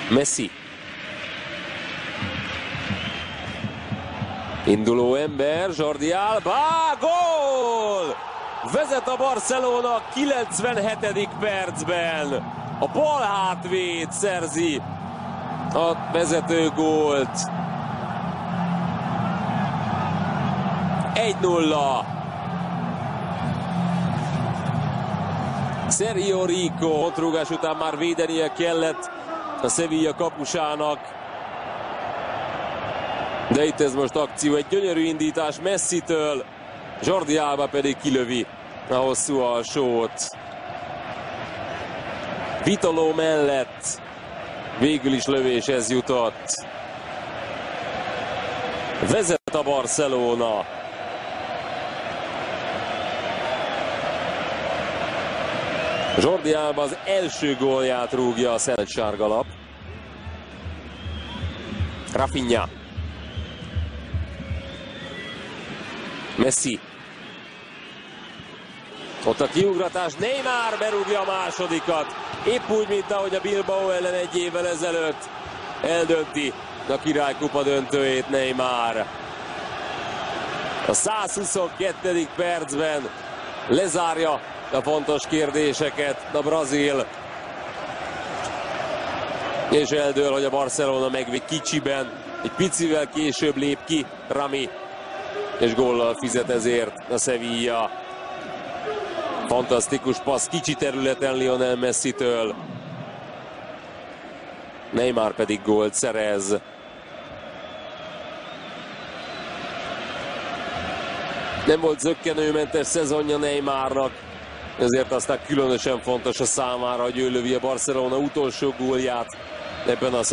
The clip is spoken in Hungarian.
Messi. Induló ember, Jordi Alba, gól! Vezet a Barcelona 97. percben. A bal hátvéd szerzi a vezető gólt. 1-0. Sergio Rico kontrúgás után már védenie kellett a Sevilla kapusának. De itt ez most akció, egy gyönyörű indítás Messitől, Jordi Alba pedig kilövi a hosszú alsót. Vitolo mellett végül is lövéshez jutott. Vezet a Barcelona. Jordi Alba az első gólját rúgja a szent sárgalap. Rafinha. Messi. Ott a kiugratás, Neymar berúgja a másodikat. Épp úgy, mint ahogy a Bilbao ellen egy évvel ezelőtt eldönti a királykupa döntőjét Neymar. A 122. percben lezárja a fontos kérdéseket a brazil. És eldől, hogy a Barcelona meg kicsiben, egy picivel később lép ki Rami. És góllal fizet ezért a Sevilla. Fantasztikus passz kicsi területen Lionel Messitől. Neymar pedig gólt szerez. Nem volt zökkenőmentes szezonja Neymarnak, ezért aztán különösen fontos a számára, hogy ő lövi a Barcelona utolsó gólját ebben a